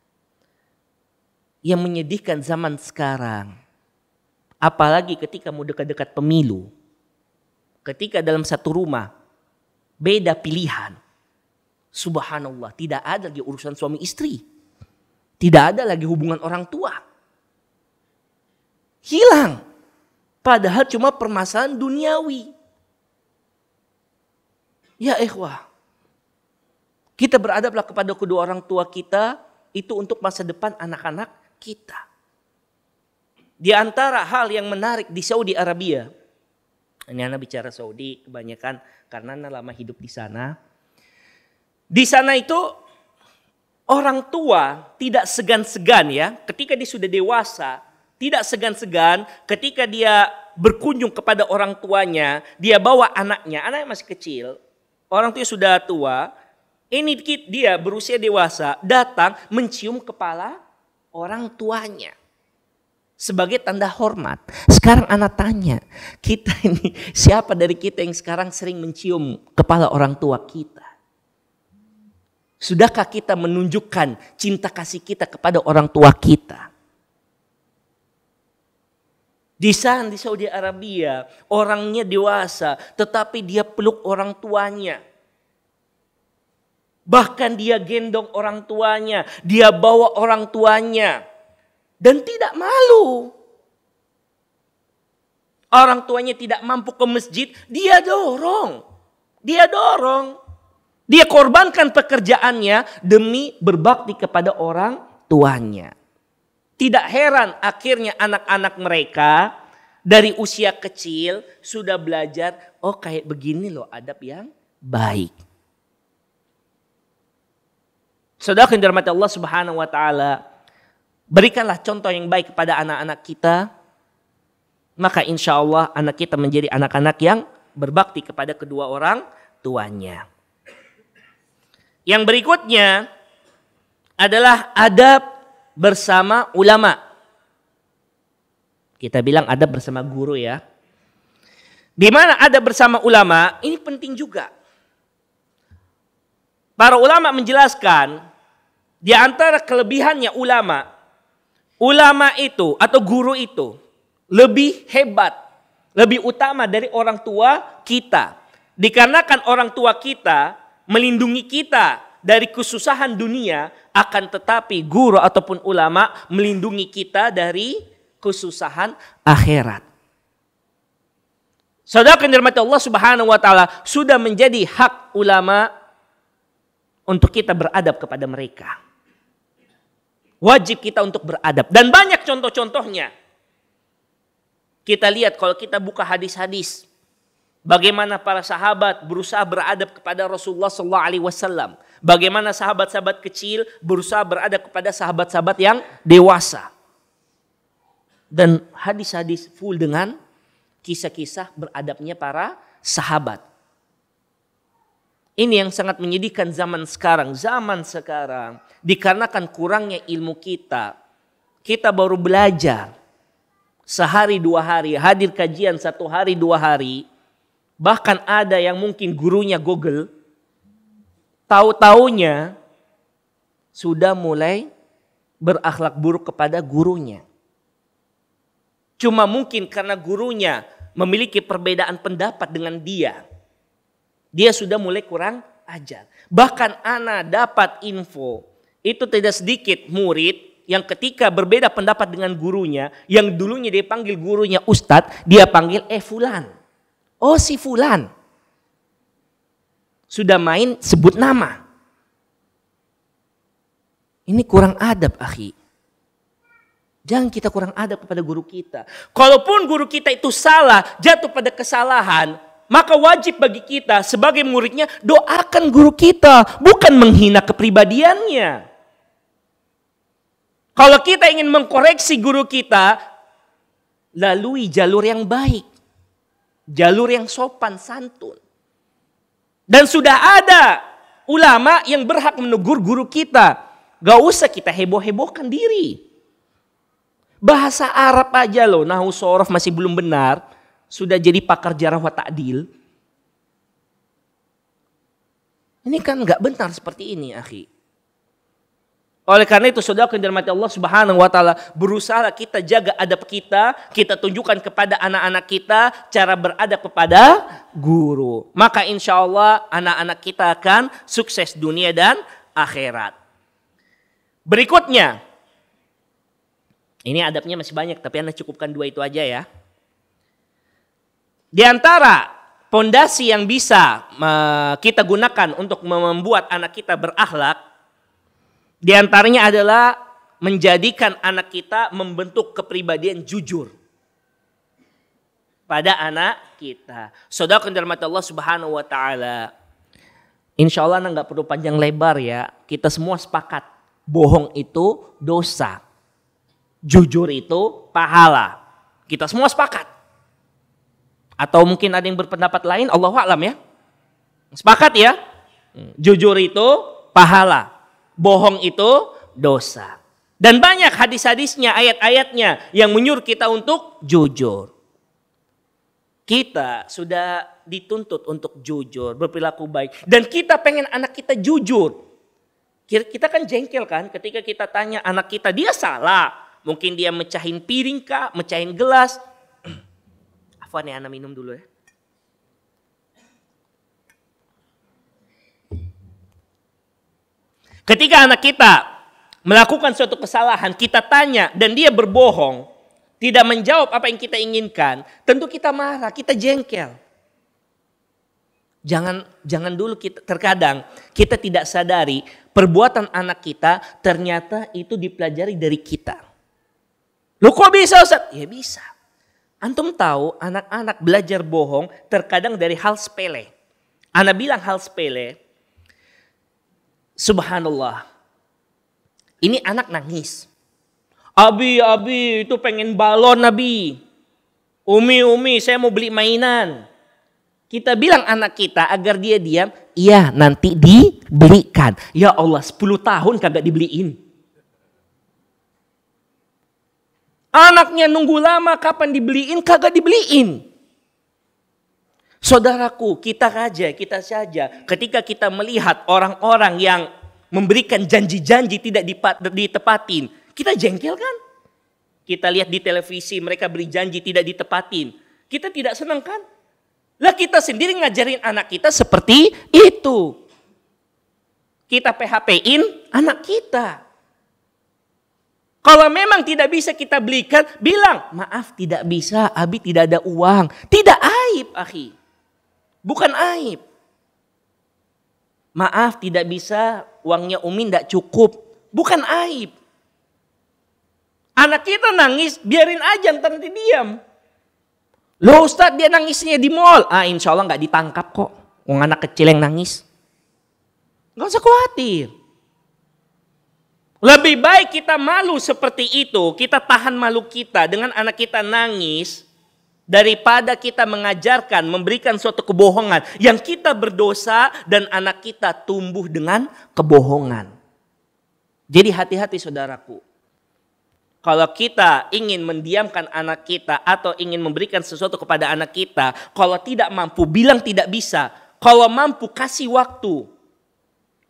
Yang menyedihkan zaman sekarang. Apalagi ketika mau dekat-dekat pemilu. Ketika dalam satu rumah. Beda pilihan. Subhanallah. Tidak ada lagi urusan suami istri. Tidak ada lagi hubungan orang tua. Hilang. Padahal cuma permasalahan duniawi. Ya ikhwah. Kita beradablah kepada kedua orang tua kita. Itu untuk masa depan anak-anak kita. Di antara hal yang menarik di Saudi Arabia. Ini anak bicara Saudi kebanyakan karena anak lama hidup di sana. Di sana itu orang tua tidak segan-segan ya. Ketika dia sudah dewasa. Tidak segan-segan ketika dia berkunjung kepada orang tuanya. Dia bawa anaknya masih kecil. Orang tuanya sudah tua. Ini dia berusia dewasa. Datang mencium kepala orang tuanya. Sebagai tanda hormat. Sekarang anak tanya. Kita ini siapa dari kita yang sekarang sering mencium kepala orang tua kita? Sudahkah kita menunjukkan cinta kasih kita kepada orang tua kita? Di sana di Saudi Arabia orangnya dewasa tetapi dia peluk orang tuanya. Bahkan dia gendong orang tuanya, dia bawa orang tuanya dan tidak malu. Orang tuanya tidak mampu ke masjid, dia dorong. Dia korbankan pekerjaannya demi berbakti kepada orang tuanya. Tidak heran akhirnya anak-anak mereka dari usia kecil sudah belajar, oh kayak begini loh adab yang baik. Saudara yang dirahmati Allah Subhanahu wa taala, berikanlah contoh yang baik kepada anak-anak kita, maka insya Allah anak kita menjadi anak-anak yang berbakti kepada kedua orang tuanya. Yang berikutnya adalah adab bersama ulama. Kita bilang adab bersama guru ya. Di mana adab bersama ulama ini penting juga. Para ulama menjelaskan di antara kelebihannya ulama itu atau guru itu lebih hebat, lebih utama dari orang tua kita. Dikarenakan orang tua kita melindungi kita dari kesusahan dunia, akan tetapi guru ataupun ulama melindungi kita dari kesusahan akhirat. Saudara yang dirahmati Allah Subhanahu wa taala, sudah menjadi hak ulama untuk kita beradab kepada mereka. Wajib kita untuk beradab dan banyak contoh-contohnya. Kita lihat kalau kita buka hadis-hadis Bagaimana para sahabat berusaha beradab kepada Rasulullah SAW. Bagaimana sahabat-sahabat kecil berusaha beradab kepada sahabat-sahabat yang dewasa. Dan hadis-hadis full dengan kisah-kisah beradabnya para sahabat. Ini yang sangat menyedihkan zaman sekarang. Zaman sekarang dikarenakan kurangnya ilmu kita. Kita baru belajar. Sehari 2 hari, hadir kajian 1 hari 2 hari. Bahkan ada yang mungkin gurunya Google. Tahu-taunya sudah mulai berakhlak buruk kepada gurunya. Cuma mungkin karena gurunya memiliki perbedaan pendapat dengan dia. Dia sudah mulai kurang ajar. Bahkan ana dapat info, itu tidak sedikit murid yang ketika berbeda pendapat dengan gurunya, yang dulunya dia panggil gurunya Ustadz, dia panggil Fulan. Oh si Fulan. Sudah main sebut nama. Ini kurang adab, akhi. Jangan kita kurang adab kepada guru kita. Kalaupun guru kita itu salah, jatuh pada kesalahan, maka wajib bagi kita sebagai muridnya doakan guru kita, bukan menghina kepribadiannya. Kalau kita ingin mengkoreksi guru kita, lalui jalur yang baik, jalur yang sopan santun. Dan sudah ada ulama yang berhak menegur guru kita. Gak usah kita heboh-hebohkan diri. Bahasa Arab aja loh, nahu sorof masih belum benar. Sudah jadi pakar jarah wa ta'dil. Ini kan gak benar seperti ini, akhi. Oleh karena itu, saudara yang dirahmati Allah Subhanahu wa taala, berusaha kita jaga adab kita tunjukkan kepada anak-anak kita cara beradab kepada guru. Maka insya Allah anak-anak kita akan sukses dunia dan akhirat. Berikutnya, ini adabnya masih banyak, tapi Anda cukupkan 2 itu aja ya. Di antara pondasi yang bisa kita gunakan untuk membuat anak kita berakhlak, di antaranya adalah menjadikan anak kita membentuk kepribadian jujur pada anak kita. Saudara yang dirahmati Allah Subhanahu wa taala, insya Allah Anda nggak perlu panjang lebar ya. Kita semua sepakat, bohong itu dosa, jujur itu pahala. Kita semua sepakat. Atau mungkin ada yang berpendapat lain, Allahu a'lam ya. Sepakat ya? Jujur itu pahala, bohong itu dosa. Dan banyak hadis-hadisnya, ayat-ayatnya yang menyuruh kita untuk jujur. Kita sudah dituntut untuk jujur, berperilaku baik. Dan kita pengen anak kita jujur. Kita kan jengkel kan ketika kita tanya anak kita, dia salah. Mungkin dia mecahin piring kah, mecahin gelas. Afwan ya, Ana minum dulu ya. Ketika anak kita melakukan suatu kesalahan, kita tanya dan dia berbohong, tidak menjawab apa yang kita inginkan, tentu kita marah, kita jengkel. Jangan dulu terkadang kita tidak sadari perbuatan anak kita ternyata itu dipelajari dari kita. Loh kok bisa Ustaz? Ya bisa. Antum tahu anak-anak belajar bohong terkadang dari hal sepele. Ana bilang hal sepele. Subhanallah. Ini anak nangis. Abi itu pengen balon Abi. Umi saya mau beli mainan. Kita bilang anak kita agar dia diam. Iya nanti dibelikan. Ya Allah 10 tahun kagak dibeliin. Anaknya nunggu lama kapan dibeliin, kagak dibeliin. Saudaraku, kita saja ketika kita melihat orang-orang yang memberikan janji-janji tidak ditepatin, kita jengkel kan? Kita lihat di televisi mereka beri janji tidak ditepatin. Kita tidak senang kan? Lah kita sendiri ngajarin anak kita seperti itu. Kita PHP-in anak kita. Kalau memang tidak bisa kita belikan, bilang, maaf tidak bisa, Abi tidak ada uang. Tidak aib, akhi. Bukan aib. Maaf tidak bisa, uangnya Umi tidak cukup. Bukan aib. Anak kita nangis, biarin aja ntar nanti diam. Loh Ustadz, dia nangisnya di mall. Insya Allah nggak ditangkap kok. Anak kecil yang nangis. Nggak usah khawatir. Lebih baik kita malu seperti itu, kita tahan malu kita dengan anak kita nangis, daripada kita mengajarkan, memberikan suatu kebohongan yang kita berdosa dan anak kita tumbuh dengan kebohongan. Jadi hati-hati saudaraku. Kalau kita ingin mendiamkan anak kita atau ingin memberikan sesuatu kepada anak kita, kalau tidak mampu bilang tidak bisa. Kalau mampu kasih waktu.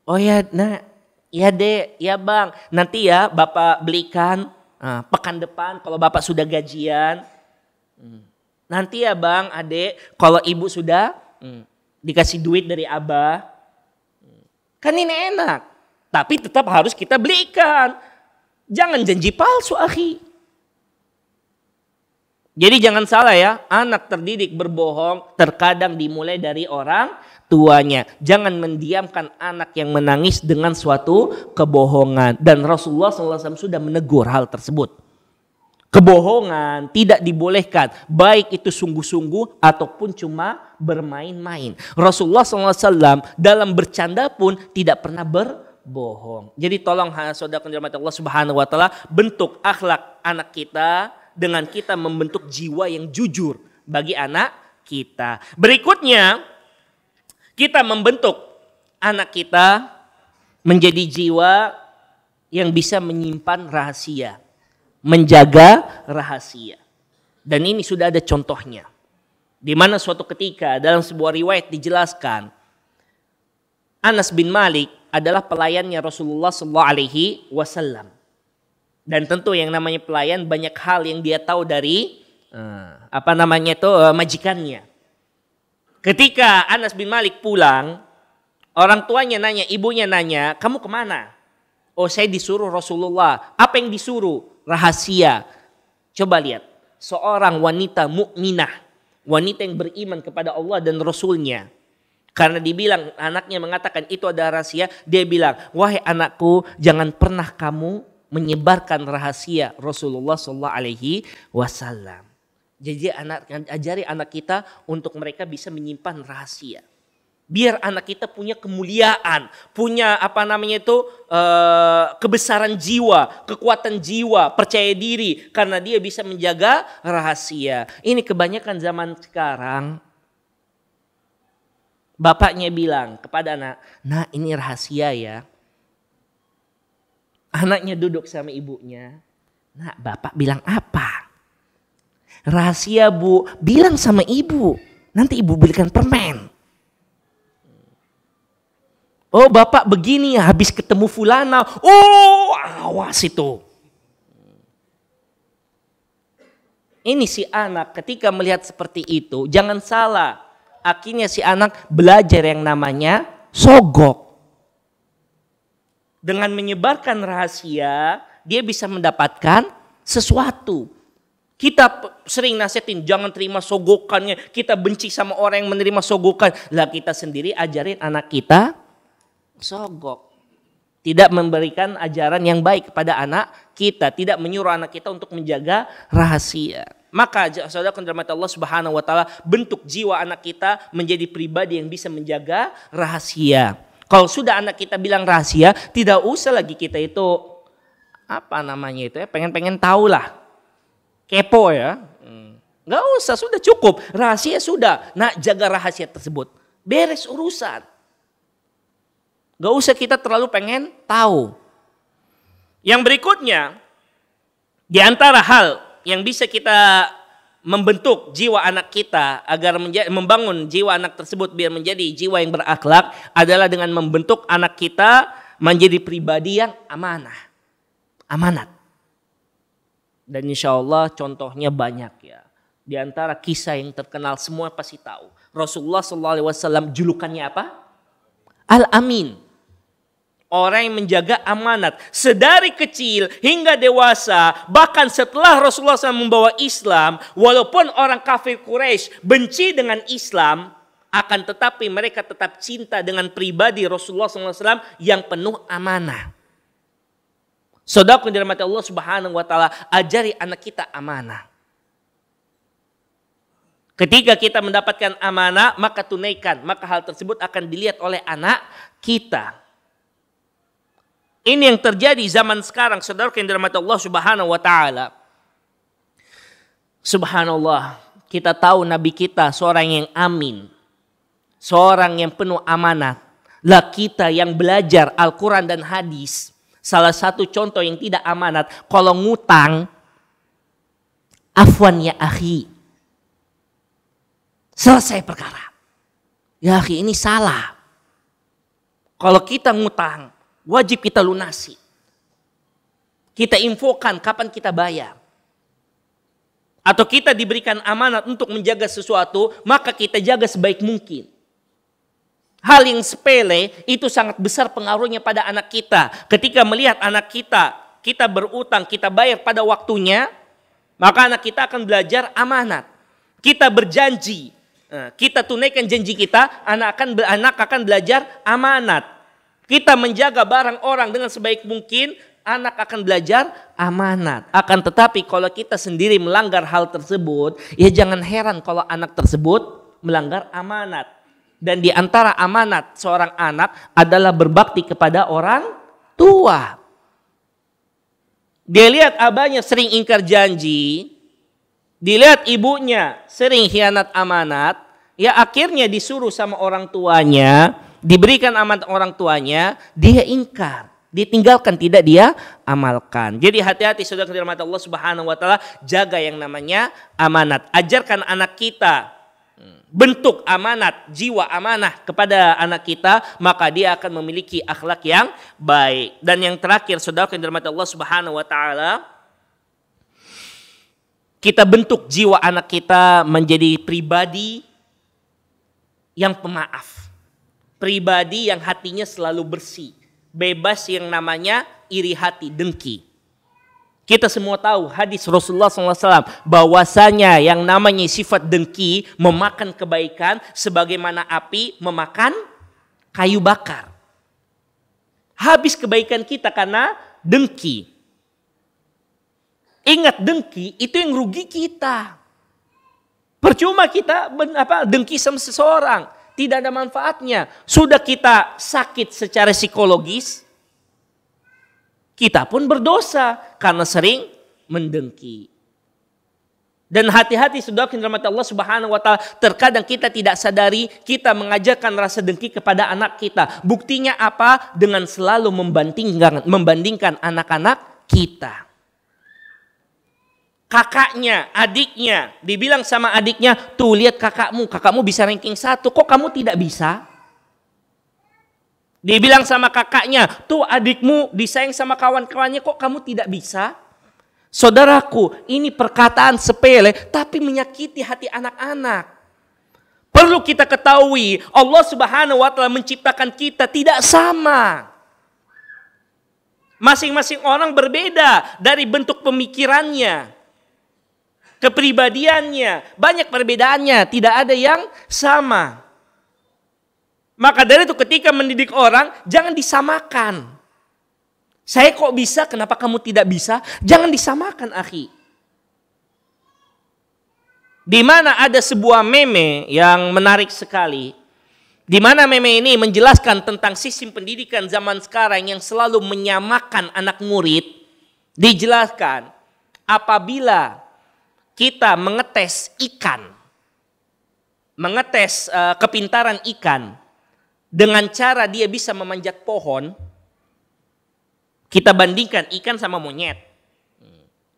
Oh ya nak, ya dek, ya bang, nanti ya bapak belikan pekan depan kalau bapak sudah gajian. Nanti ya bang, adek, kalau ibu sudah dikasih duit dari abah. Kan ini enak. Tapi tetap harus kita belikan. Jangan janji palsu, akhi. Jadi jangan salah ya, anak terdidik berbohong terkadang dimulai dari orang tuanya. Jangan mendiamkan anak yang menangis dengan suatu kebohongan. Dan Rasulullah SAW sudah menegur hal tersebut. Kebohongan tidak dibolehkan, baik itu sungguh-sungguh ataupun cuma bermain-main. Rasulullah SAW dalam bercanda pun tidak pernah berbohong. Jadi tolong saudara dirahmati Allah Subhanahu wa taala, bentuk akhlak anak kita dengan kita membentuk jiwa yang jujur bagi anak kita. Berikutnya, kita membentuk anak kita menjadi jiwa yang bisa menyimpan rahasia, menjaga rahasia. Dan ini sudah ada contohnya. Di mana suatu ketika dalam sebuah riwayat dijelaskan, Anas bin Malik adalah pelayannya Rasulullah SAW. Dan tentu yang namanya pelayan banyak hal yang dia tahu dari majikannya. Ketika Anas bin Malik pulang, orang tuanya nanya, ibunya nanya, kamu kemana? Oh, saya disuruh Rasulullah. Apa yang disuruh? Rahasia. Coba lihat, seorang wanita mukminah, wanita yang beriman kepada Allah dan Rasulnya. Karena dibilang, anaknya mengatakan itu ada rahasia, dia bilang, wahai anakku, jangan pernah kamu menyebarkan rahasia Rasulullah SAW. Jadi ajari anak kita untuk mereka bisa menyimpan rahasia. Biar anak kita punya kemuliaan, punya kebesaran jiwa, kekuatan jiwa, percaya diri karena dia bisa menjaga rahasia. Ini kebanyakan zaman sekarang. Bapaknya bilang kepada anak, nah ini rahasia ya. Anaknya duduk sama ibunya. Nah, bapak bilang apa? Rahasia bu, bilang sama ibu. Nanti ibu belikan permen. Oh bapak begini ya, habis ketemu fulana. Oh awas itu. Ini si anak ketika melihat seperti itu, jangan salah. Akhirnya si anak belajar yang namanya sogok. Dengan menyebarkan rahasia, dia bisa mendapatkan sesuatu. Kita sering nasihatin, jangan terima sogokannya. Kita benci sama orang yang menerima sogokan. Lah kita sendiri ajarin anak kita sogok. Tidak memberikan ajaran yang baik kepada anak kita. Tidak menyuruh anak kita untuk menjaga rahasia. Maka saudara dirahmati Allah Subhanahu wa taala, bentuk jiwa anak kita menjadi pribadi yang bisa menjaga rahasia. Kalau sudah anak kita bilang rahasia, tidak usah lagi kita itu pengen tahu lah, kepo ya. Nggak usah, sudah cukup rahasia sudah. Nah, jaga rahasia tersebut, beres urusan. Nggak usah kita terlalu pengen tahu. Yang berikutnya, di antara hal yang bisa kita membentuk jiwa anak kita agar membangun jiwa anak tersebut biar menjadi jiwa yang berakhlak adalah dengan membentuk anak kita menjadi pribadi yang amanat. Dan insya Allah contohnya banyak ya. Di antara kisah yang terkenal semua pasti tahu. Rasulullah SAW julukannya apa? Al-Amin. Orang yang menjaga amanat sedari kecil hingga dewasa, bahkan setelah Rasulullah SAW membawa Islam, walaupun orang kafir Quraisy benci dengan Islam, akan tetapi mereka tetap cinta dengan pribadi Rasulullah SAW yang penuh amanah. Saudara yang dirahmati Allah Subhanahu wa taala, ajari anak kita amanah. Ketika kita mendapatkan amanah, maka tunaikan. Maka hal tersebut akan dilihat oleh anak kita. Ini yang terjadi zaman sekarang, saudara yang dirahmati Allah Subhanahu wa taala. Subhanallah, kita tahu Nabi kita seorang yang amin. Seorang yang penuh amanat. Lah kita yang belajar Al-Quran dan hadis. Salah satu contoh yang tidak amanat, kalau ngutang, afwan ya akhi, selesai perkara. Ya akhi, ini salah. Kalau kita ngutang, wajib kita lunasi. Kita infokan kapan kita bayar. Atau kita diberikan amanat untuk menjaga sesuatu, maka kita jaga sebaik mungkin. Hal yang sepele itu sangat besar pengaruhnya pada anak kita. Ketika melihat anak kita berutang, kita bayar pada waktunya, maka anak kita akan belajar amanat. Kita berjanji, kita tunaikan janji kita, anak akan belajar amanat. Kita menjaga barang orang dengan sebaik mungkin, anak akan belajar amanat. Akan tetapi kalau kita sendiri melanggar hal tersebut, ya jangan heran kalau anak tersebut melanggar amanat. Dan di antara amanat seorang anak adalah berbakti kepada orang tua. Dia lihat abahnya sering ingkar janji, dilihat ibunya sering khianat amanat, ya akhirnya disuruh sama orang tuanya, diberikan amanat orang tuanya, dia ingkar, ditinggalkan, tidak dia amalkan. Jadi hati-hati saudara yang dirahmati Allah Subhanahu wa taala, jaga yang namanya amanat. Ajarkan anak kita bentuk amanat, jiwa amanah kepada anak kita, maka dia akan memiliki akhlak yang baik. Dan yang terakhir, saudara yang dirahmati Allah Subhanahu wa taala, kita bentuk jiwa anak kita menjadi pribadi yang pemaaf. Pribadi yang hatinya selalu bersih, bebas yang namanya iri hati, dengki. Kita semua tahu hadis Rasulullah SAW bahwasanya yang namanya sifat dengki memakan kebaikan sebagaimana api memakan kayu bakar. Habis kebaikan kita karena dengki. Ingat, dengki itu yang rugi kita. Percuma kita dengki sama seseorang, tidak ada manfaatnya. Sudah kita sakit secara psikologis, kita pun berdosa karena sering mendengki. Dan hati-hati saudara yang dirahmati Allah Subhanahu wa taala, terkadang kita tidak sadari kita mengajarkan rasa dengki kepada anak kita. Buktinya apa? Dengan selalu membandingkan anak-anak kita. Kakaknya, adiknya, dibilang sama adiknya, tuh lihat kakakmu bisa ranking 1, kok kamu tidak bisa? Dibilang sama kakaknya, tuh adikmu disayang sama kawan-kawannya, kok kamu tidak bisa? Saudaraku, ini perkataan sepele tapi menyakiti hati anak-anak. Perlu kita ketahui, Allah Subhanahu wa taala menciptakan kita tidak sama. Masing-masing orang berbeda dari bentuk pemikirannya, kepribadiannya, banyak perbedaannya, tidak ada yang sama. Maka dari itu ketika mendidik orang, jangan disamakan. Saya kok bisa, kenapa kamu tidak bisa? Jangan disamakan, akhi. Di mana ada sebuah meme yang menarik sekali. Di mana meme ini menjelaskan tentang sistem pendidikan zaman sekarang yang selalu menyamakan anak murid. Dijelaskan, apabila kita mengetes ikan, mengetes kepintaran ikan, dengan cara dia bisa memanjat pohon, kita bandingkan ikan sama monyet.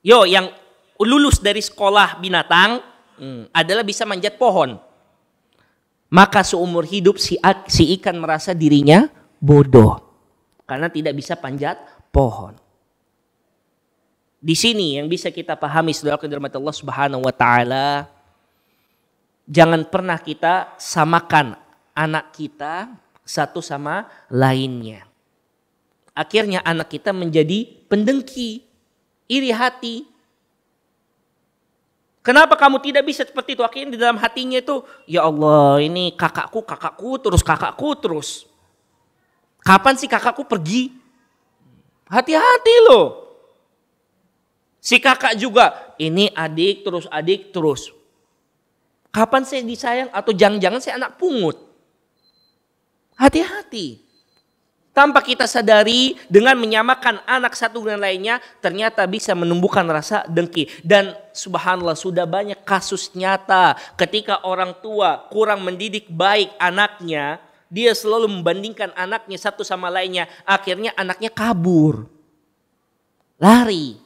Yang lulus dari sekolah binatang adalah bisa manjat pohon. Maka seumur hidup si ikan merasa dirinya bodoh karena tidak bisa panjat pohon. Di sini yang bisa kita pahami saudara yang dirahmati Allah Subhanahu wa taala, jangan pernah kita samakan anak kita satu sama lainnya. Akhirnya anak kita menjadi pendengki, iri hati. Kenapa kamu tidak bisa seperti itu? Akhirnya di dalam hatinya itu, ya Allah, ini kakakku terus. Kapan sih kakakku pergi? Hati-hati loh. Si kakak juga, ini adik terus. Kapan saya disayang atau jangan-jangan saya anak pungut. Hati-hati. Tanpa kita sadari dengan menyamakan anak satu dengan lainnya ternyata bisa menumbuhkan rasa dengki. Dan subhanallah sudah banyak kasus nyata ketika orang tua kurang mendidik baik anaknya. Dia selalu membandingkan anaknya satu sama lainnya. Akhirnya anaknya kabur. Lari.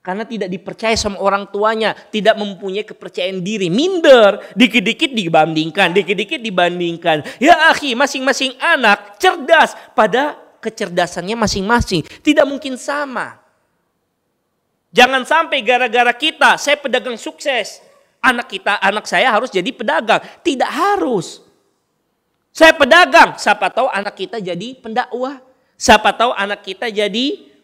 Karena tidak dipercaya sama orang tuanya. Tidak mempunyai kepercayaan diri. Minder. Dikit-dikit dibandingkan. Dikit-dikit dibandingkan. Ya akhi, masing-masing anak cerdas. Pada kecerdasannya masing-masing. Tidak mungkin sama. Jangan sampai gara-gara kita, saya pedagang sukses. Anak saya harus jadi pedagang. Tidak harus. Saya pedagang. Siapa tahu anak kita jadi pendakwah. Siapa tahu anak kita jadi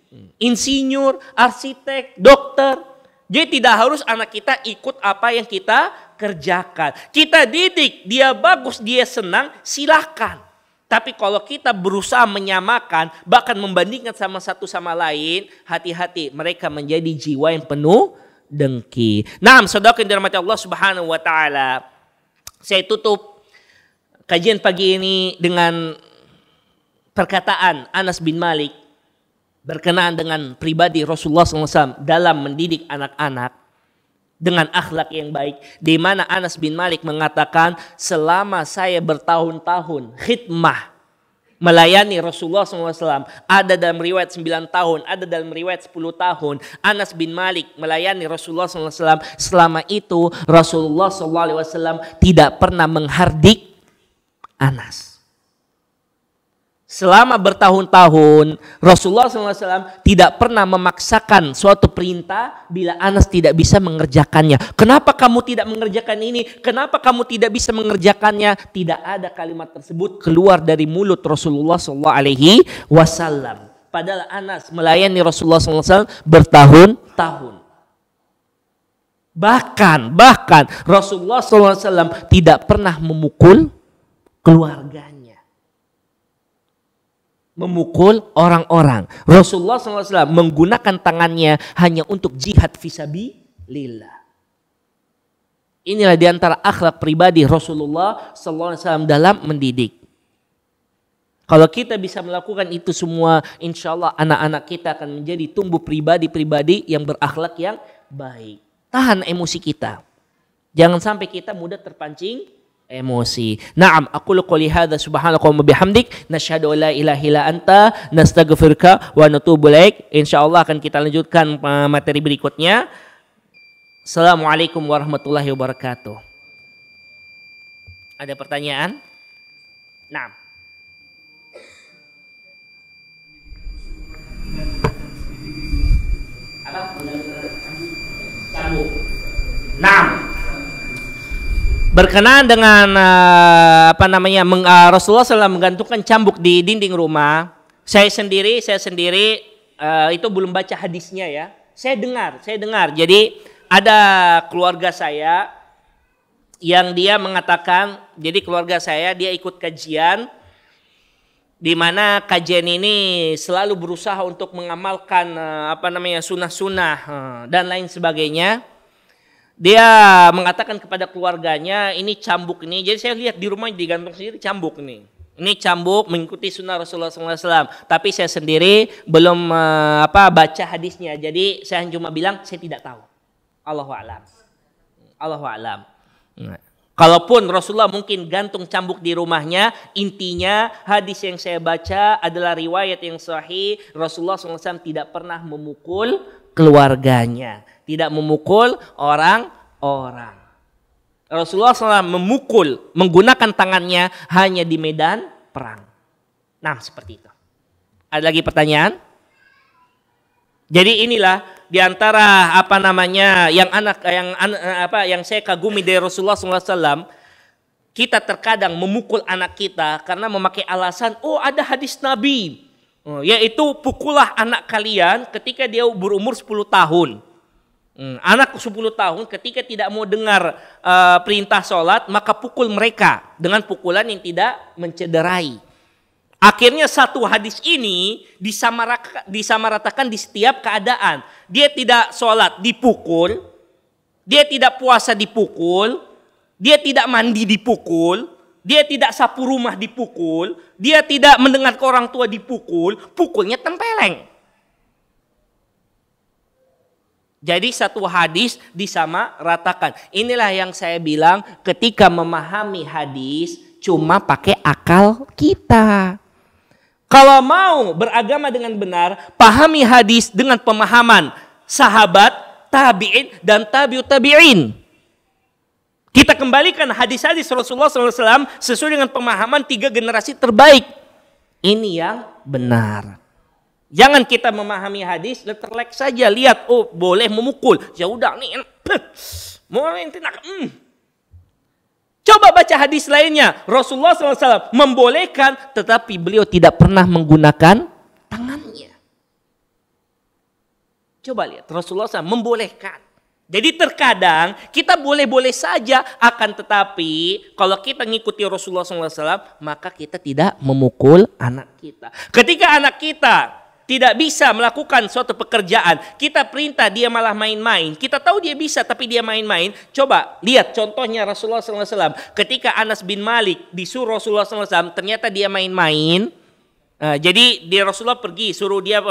insinyur, arsitek, dokter. Jadi tidak harus anak kita ikut apa yang kita kerjakan. Kita didik, dia bagus, dia senang, silakan. Tapi kalau kita berusaha menyamakan, bahkan membandingkan sama satu sama lain, hati-hati, mereka menjadi jiwa yang penuh dengki. Nah, saudara yang dirahmati Allah Subhanahu wa taala. Saya tutup kajian pagi ini dengan perkataan Anas bin Malik berkenaan dengan pribadi Rasulullah SAW dalam mendidik anak-anak dengan akhlak yang baik. Di mana Anas bin Malik mengatakan, selama saya bertahun-tahun khidmah melayani Rasulullah SAW, ada dalam riwayat 9 tahun, ada dalam riwayat 10 tahun, Anas bin Malik melayani Rasulullah SAW. Selama itu Rasulullah SAW tidak pernah menghardik Anas. Selama bertahun-tahun Rasulullah SAW tidak pernah memaksakan suatu perintah bila Anas tidak bisa mengerjakannya. Kenapa kamu tidak mengerjakan ini? Kenapa kamu tidak bisa mengerjakannya? Tidak ada kalimat tersebut keluar dari mulut Rasulullah SAW. Padahal Anas melayani Rasulullah SAW bertahun-tahun. Bahkan Rasulullah SAW tidak pernah memukul keluarganya. Memukul orang-orang. Rasulullah SAW menggunakan tangannya hanya untuk jihad fisabilillah. Inilah diantara akhlak pribadi Rasulullah SAW dalam mendidik. Kalau kita bisa melakukan itu semua, insya Allah anak-anak kita akan menjadi tumbuh pribadi-pribadi yang berakhlak yang baik. Tahan emosi kita. Jangan sampai kita mudah terpancing emosi. Naam, aqulu qouli hadza subhanaka wa bihamdik nasyhadu an la ilaha illa anta nastaghfiruka wa natubu ilaik. Insyaallah akan kita lanjutkan materi berikutnya. Assalamualaikum warahmatullahi wabarakatuh. Ada pertanyaan? Naam. Apa? Cambuk. Naam. Berkenaan dengan Rasulullah SAW menggantungkan cambuk di dinding rumah. Saya sendiri itu belum baca hadisnya ya. Saya dengar. Jadi ada keluarga saya yang dia mengatakan, jadi keluarga saya dia ikut kajian, di mana kajian ini selalu berusaha untuk mengamalkan sunnah-sunnah dan lain sebagainya. Dia mengatakan kepada keluarganya, ini cambuk ini. Jadi saya lihat di rumah digantung sendiri cambuk ini. Ini cambuk mengikuti sunnah Rasulullah SAW. Tapi saya sendiri belum baca hadisnya. Jadi saya cuma bilang saya tidak tahu. Allahu a'lam. Allahu a'lam. Kalaupun Rasulullah mungkin gantung cambuk di rumahnya, intinya hadis yang saya baca adalah riwayat yang sahih. Rasulullah SAW tidak pernah memukul keluarganya. Tidak memukul orang-orang. Rasulullah SAW memukul menggunakan tangannya hanya di medan perang. Nah, seperti itu. Ada lagi pertanyaan? Jadi inilah diantara yang saya kagumi dari Rasulullah SAW. Kita terkadang memukul anak kita karena memakai alasan, ada hadis Nabi, yaitu pukullah anak kalian ketika dia berumur 10 tahun. Anak 10 tahun ketika tidak mau dengar perintah sholat, maka pukul mereka dengan pukulan yang tidak mencederai. Akhirnya satu hadis ini disamaratakan di setiap keadaan. Dia tidak sholat dipukul, dia tidak puasa dipukul, dia tidak mandi dipukul, dia tidak sapu rumah dipukul, dia tidak mendengar ke orang tua dipukul, pukulnya tempeleng. Jadi satu hadis disamaratakan. Inilah yang saya bilang ketika memahami hadis cuma pakai akal kita. Kalau mau beragama dengan benar, pahami hadis dengan pemahaman sahabat, tabi'in, dan tabi'ut tabi'in. Kita kembalikan hadis-hadis Rasulullah SAW sesuai dengan pemahaman 3 generasi terbaik. Ini yang benar. Jangan kita memahami hadis, terlek saja, lihat, oh boleh memukul. Ya udah nih, coba baca hadis lainnya. Rasulullah SAW membolehkan, tetapi beliau tidak pernah menggunakan tangannya. Coba lihat, Rasulullah SAW membolehkan. Jadi terkadang kita boleh-boleh saja, akan tetapi kalau kita ngikuti Rasulullah SAW, maka kita tidak memukul anak kita. Ketika anak kita tidak bisa melakukan suatu pekerjaan, kita perintah dia malah main-main. Kita tahu dia bisa tapi dia main-main. Coba lihat contohnya Rasulullah SAW. Ketika Anas bin Malik disuruh Rasulullah SAW, ternyata dia main-main. Jadi dia Rasulullah pergi suruh dia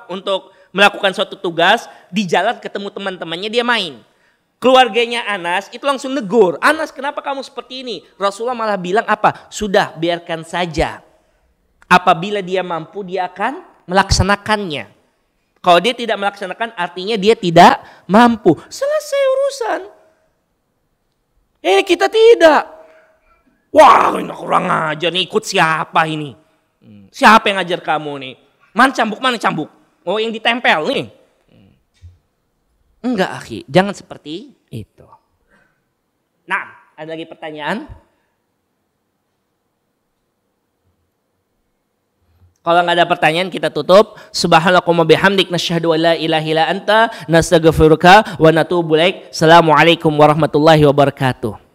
untuk melakukan suatu tugas, di jalan ketemu teman-temannya dia main. Keluarganya Anas itu langsung negur, Anas kenapa kamu seperti ini? Rasulullah malah bilang apa? Sudah biarkan saja. Apabila dia mampu dia akan melaksanakannya. Kalau dia tidak melaksanakan artinya dia tidak mampu. Selesai urusan. Kita tidak. Wah ini kurang ajar nih, ikut siapa ini? Siapa yang ngajar kamu nih? Mana cambuk? Oh yang ditempel nih. Enggak akhi, jangan seperti itu. Nah, ada lagi pertanyaan? Kalau nggak ada pertanyaan kita tutup. Subhanallahumma bihamdik nasyhadu an la ilaha illa anta nastaghfiruka wa natubu ilaik. Assalamualaikum warahmatullahi wabarakatuh.